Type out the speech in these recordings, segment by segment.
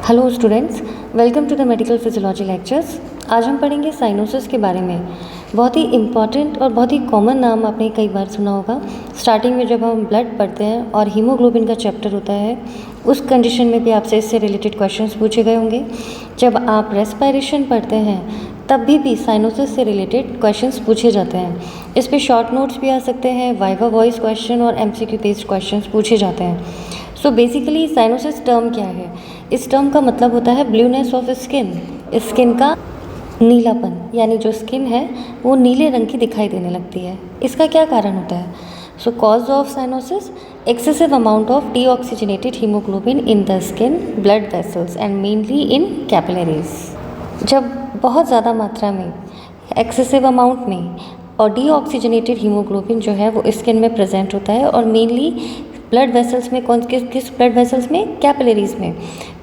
Hello students, welcome to the medical physiology lectures. आज हम पढ़ेंगे साइनोसिस के बारे में। बहुत ही इम्पॉर्टेंट और बहुत ही कॉमन नाम आपने कई बार सुना होगा। स्टार्टिंग में जब हम ब्लड पढ़ते हैं और हीमोग्लोबिन का चैप्टर होता है, उस कंडीशन में भी आपसे इससे रिलेटेड क्वेश्चंस पूछे गए होंगे। जब आप रेस्पिरेशन पढ़ते हैं तब भी साइनोसिस से रिलेटेड क्वेश्चंस पूछे जाते हैं। इस पे शॉर्ट नोट्स भी आ सकते हैं, वाइवा वॉइस क्वेश्चन और MCQ बेस्ड क्वेश्चंस पूछे जाते हैं। सो बेसिकली साइनोसिस टर्म क्या है? इस टर्म का मतलब होता है ब्लूनेस ऑफ स्किन। स्किन का नीलापन, यानी जो स्किन है वो नीले रंग की दिखाई देने लगती है। इसका क्या कारण होता है? So cause of cyanosis, excessive amount of deoxygenated haemoglobin in the skin blood vessels and mainly in capillaries. जब बहुत ज़्यादा मात्रा में, एक्सेसिव अमाउंट में और डीऑक्सीजनेटेड हीमोग्लोबिन जो है वो स्किन में प्रेजेंट होता है और मेनली ब्लड वेसल्स में, किस ब्लड वेसल्स में? कैपिलरीज में।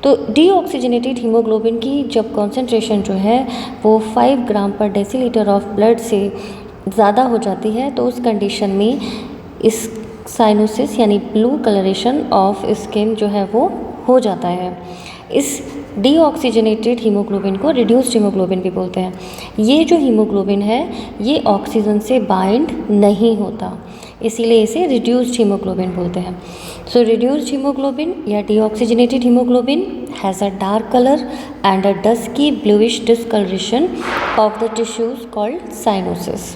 तो डीऑक्सीजनेटेड हीमोग्लोबिन की जब कॉन्सेंट्रेशन जो है वो 5 ग्राम पर डेसीलीटर ऑफ ब्लड से ज़्यादा हो जाती है तो उस कंडीशन में इस साइनोसिस यानी ब्लू कलरेशन ऑफ स्किन जो है वो हो जाता है। इस डीऑक्सीजनेटेड हीमोग्लोबिन को रिड्यूस्ड हीमोग्लोबिन भी बोलते हैं। ये जो हीमोग्लोबिन है ये ऑक्सीजन से बाइंड नहीं होता, इसीलिए इसे रिड्यूस्ड हीमोग्लोबिन बोलते हैं। सो रिड्यूस्ड हीमोग्लोबिन या deoxygenated haemoglobin has a dark colour and a dusky bluish discolouration of the tissues called cyanosis.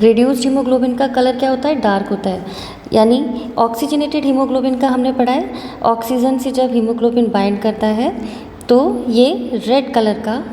Reduced haemoglobin का कलर क्या होता है? डार्क होता है। यानी ऑक्सीजनेटेड हीमोग्लोबिन का हमने पढ़ा है, ऑक्सीजन से जब हीमोग्लोबिन बाइंड करता है तो ये रेड कलर का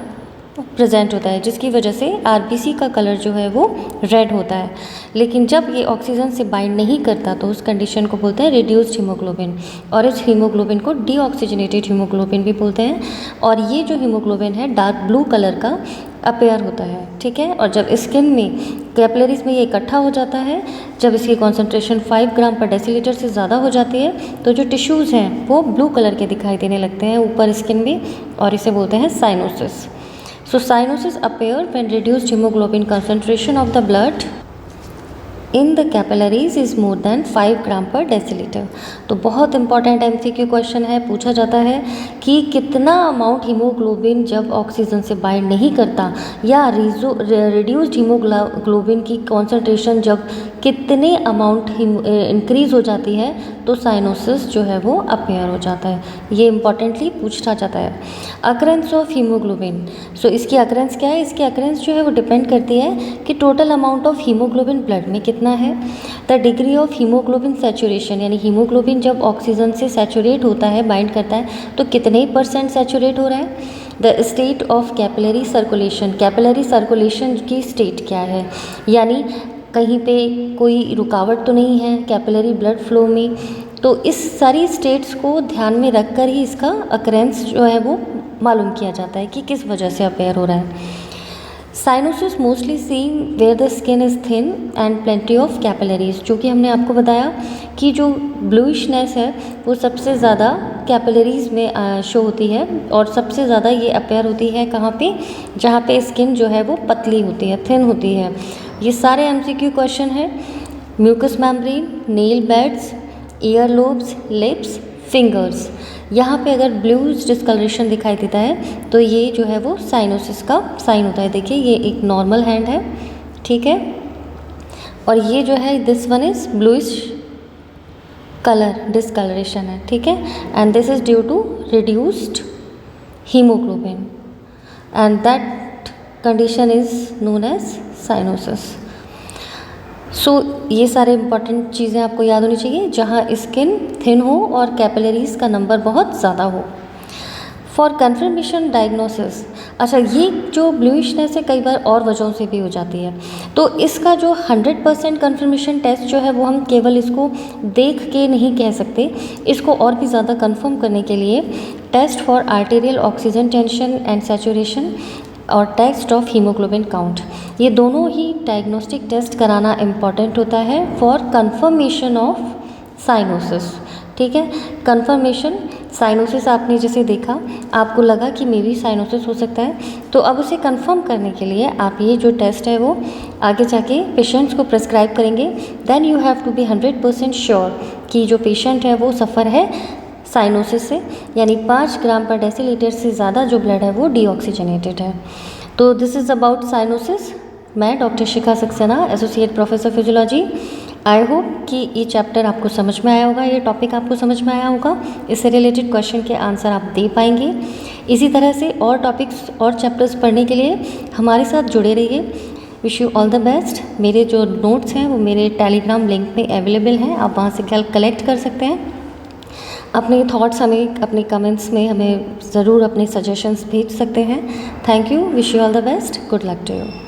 प्रेजेंट होता है, जिसकी वजह से आरबीसी का कलर जो है वो रेड होता है। लेकिन जब ये ऑक्सीजन से बाइंड नहीं करता तो उस कंडीशन को बोलते हैं रिड्यूस्ड हीमोग्लोबिन, और इस हीमोग्लोबिन को डीऑक्सीजनेटेड हीमोग्लोबिन भी बोलते हैं। और ये जो हीमोग्लोबिन है डार्क ब्लू कलर का अपेयर होता है, ठीक है। और जब स्किन में, कैपिलरीज में ये इकट्ठा हो जाता है, जब इसकी कॉन्सेंट्रेशन 5 ग्राम पर डेसीलीटर से ज़्यादा हो जाती है तो जो टिश्यूज़ हैं वो ब्लू कलर के दिखाई देने लगते हैं ऊपर स्किन में, और इसे बोलते हैं cyanosis. So cyanosis appear when reduced hemoglobin concentration of the blood in the capillaries is more than 5 ग्राम पर डेसीलीटर। तो बहुत इंपॉर्टेंट MCQ क्वेश्चन है, पूछा जाता है कि कितना अमाउंट हीमोग्लोबिन जब ऑक्सीजन से बाइंड नहीं करता या रिड्यूस्ड हीमोग्लोबिन की कॉन्सेंट्रेशन जब कितने अमाउंट इंक्रीज़ हो जाती है तो साइनोसिस जो है वो अपेयर हो जाता है। ये इंपॉर्टेंटली पूछा जाता है। अकरेंस ऑफ हीमोग्लोबिन, सो इसकी अकरेंस क्या है? इसकी अकरेंस जो है वो डिपेंड करती है कि total amount of haemoglobin blood में कितना है। The degree of haemoglobin saturation, यानी हीमोग्लोबिन जब ऑक्सीजन से सैचुरेट होता है, बाइंड करता है तो कितने % सैचुरेट हो रहा है। The state of capillary circulation, capillary circulation की स्टेट क्या है, यानी कहीं पे कोई रुकावट तो नहीं है कैपिलरी ब्लड फ्लो में। तो इस सारी स्टेट्स को ध्यान में रखकर ही इसका अकरेंस जो है वो मालूम किया जाता है कि किस वजह से अपेयर हो रहा है। Cyanosis mostly seen where the skin is thin and plenty of capillaries, जो कि हमने आपको बताया कि जो ब्लूइशनेस है वो सबसे ज़्यादा कैपिलरीज में शो होती है, और सबसे ज़्यादा ये अपेयर होती है कहाँ पे? जहाँ पे स्किन जो है वो पतली होती है, थिन होती है। ये सारे MCQ क्वेश्चन है। Mucous membrane, nail beds, ear lobes, lips, fingers, यहाँ पे अगर ब्लूइश डिस्कलरेशन दिखाई देता है तो ये जो है वो साइनोसिस का साइन होता है। देखिए ये एक नॉर्मल हैंड है, ठीक है, और ये जो है this one is bluish colour discolouration है, ठीक है, and this is due to reduced haemoglobin and that condition is known as cyanosis. So ये सारे इंपॉर्टेंट चीज़ें आपको याद होनी चाहिए, जहाँ स्किन थिन हो और कैपिलरीज का नंबर बहुत ज़्यादा हो। फॉर कन्फर्मेशन डायग्नोसिस, अच्छा ये जो ब्लूइशनेस है कई बार और वजहों से भी हो जाती है, तो इसका जो 100% कन्फर्मेशन टेस्ट जो है वो हम केवल इसको देख के नहीं कह सकते, इसको और भी ज़्यादा कन्फर्म करने के लिए test for arterial oxygen tension and saturation और टेस्ट ऑफ हीमोग्लोबिन काउंट, ये दोनों ही डायग्नोस्टिक टेस्ट कराना इम्पॉर्टेंट होता है फॉर कंफर्मेशन ऑफ साइनोसिस, ठीक है। कंफर्मेशन साइनोसिस आपने जैसे देखा, आपको लगा कि मे बी साइनोसिस हो सकता है, तो अब उसे कंफर्म करने के लिए आप ये जो टेस्ट है वो आगे जाके पेशेंट्स को प्रेस्क्राइब करेंगे। Then you have to be 100% sure कि जो पेशेंट है वो सफ़र है साइनोसिस से, यानी 5 ग्राम पर डेसीलीटर से ज़्यादा जो ब्लड है वो डीऑक्सीजनेटेड है। तो दिस इज़ अबाउट साइनोसिस। मैं doctor Shikha Saxena, associate professor physiology. I hope कि ये चैप्टर आपको समझ में आया होगा, ये टॉपिक आपको समझ में आया होगा, इससे रिलेटेड क्वेश्चन के आंसर आप दे पाएंगे। इसी तरह से और टॉपिक्स और चैप्टर्स पढ़ने के लिए हमारे साथ जुड़े रहिए। Wish you all the best. मेरे जो नोट्स हैं वो मेरे टेलीग्राम लिंक में अवेलेबल हैं, आप वहाँ से कलेक्ट कर सकते हैं। अपने थॉट्स हमें अपने कमेंट्स में हमें ज़रूर अपने सजेशंस भेज सकते हैं। Thank you. Wish you all the best. Good luck to you.